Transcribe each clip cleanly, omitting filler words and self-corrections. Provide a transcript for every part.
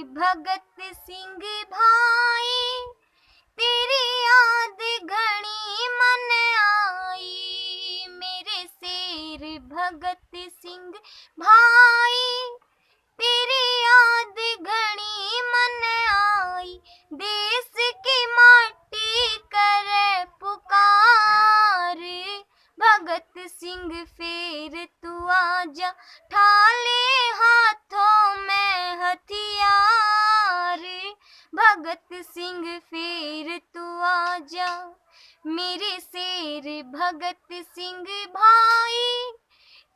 भगत सिंह भाई, तेरी याद घनी मन आई। मेरे शेर भगत सिंह भाई, तेरी याद घनी मन आई। देश की माटी करे पुकार, भगत सिंह फिर तू आजा, ठाले हाथों में हथियार। भगत सिंह फिर तू आजा, मेरे शेर भगत सिंह भाई,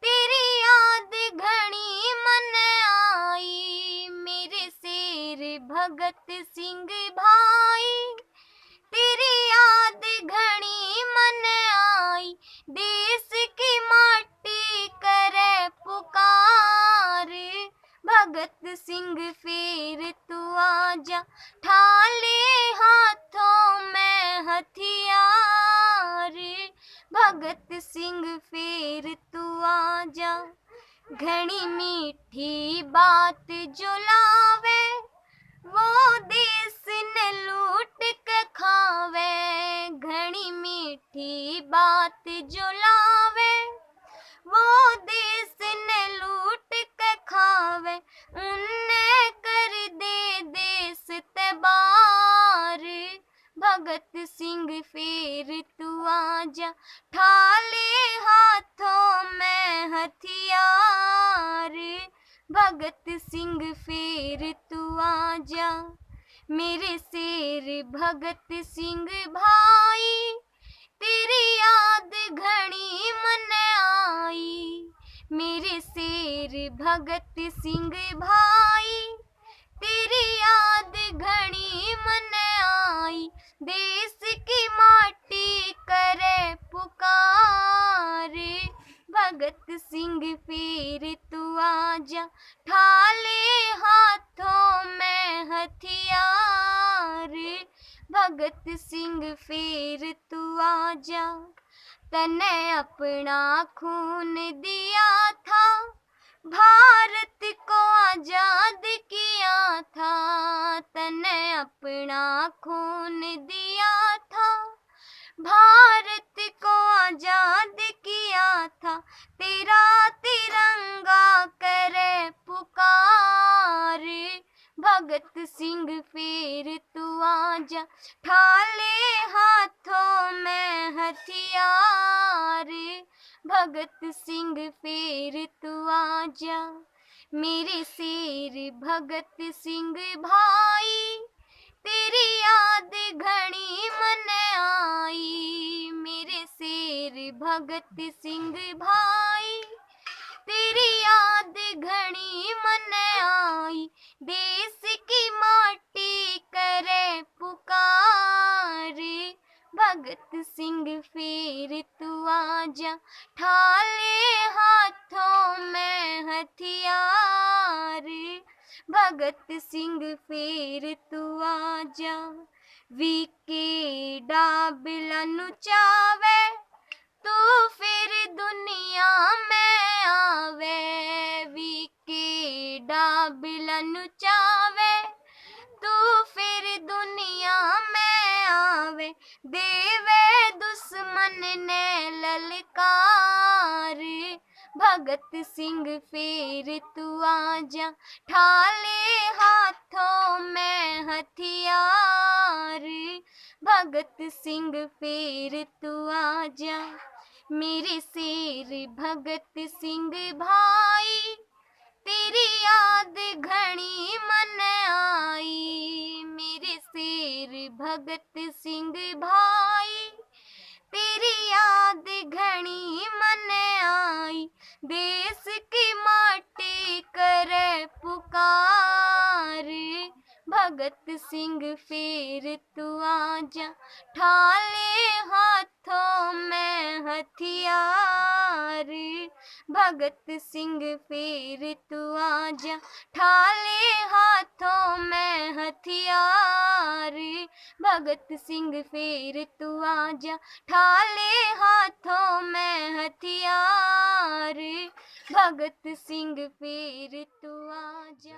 तेरी याद घनी मन आई। मेरे शेर भगत सिंह भाई, तेरी याद घनी मन आई। देश की माटी करे पुकार, भगत सिंह फिर तू आजा, ठाले हाथों में हथियार। भगत सिंह फिर तू आजा, घनी मीठी बात जो लावे, वो देश ने लूट के खावे। घनी मीठी बात जो लावे, वो देश ने लूट के खावे। उन्ने कर दे देश तबार, भगत सिंह फिर तू आजा, ठाले हाथों में हथियार। भगत सिंह फिर तू आजा, मेरे शेर भगत सिंह भाई, तेरी याद घनी मन आई। मेरे शेर भगत सिंह भाई, तेरी याद घनी मन आई। देश की माटी करे पुकार, भगत सिंह फिर तू आजा, ठाले हाथों में हथियार। भगत सिंह फिर तू आजा, तने अपना खून दिया था, भारत को आजाद किया था। तने अपना खून दिया था, भारत को आजाद किया था। तेरा तिरंगा करे पुकार, भगत सिंह फिर तू आजा, ठाले हाथों में हथियार। भगत सिंह फिर तू आजा, मेरे शेर भगत सिंह भाई, तेरी याद घनी मन आई। मेरे शेर भगत सिंह भाई, तेरी याद घनी मन आई। देश की माटी करे पुकार, भगत सिंह फिर तू आजा, ठाले हाथों में हथियार। भगत सिंह फिर तू आजा, वीके डाबलन चावे, तू फिर दुनिया में आवे। वीके डाबलन चावे, तू फिर दुनिया में आवे। देवे दुश्मन ने ललकार, भगत सिंह फिर तू आजा, ठाले हाथों में हथियार। भगत सिंह फिर तू आजा, मेरे शेर भगत सिंह भाई, तेरी याद घनी मन आई। मेरे शेर भगत सिंह भाई, तेरी याद घनी मन आई। देश की माटी करे पुकार, भगत सिंह फिर तू आजा, ठाले हाथों में हथियार। भगत सिंह फिर तू आजा, ठाले हाथों में हथियार। भगत सिंह फिर तू आजा, ठाले हाथों में हथियार। भगत सिंह फिर तू आजा।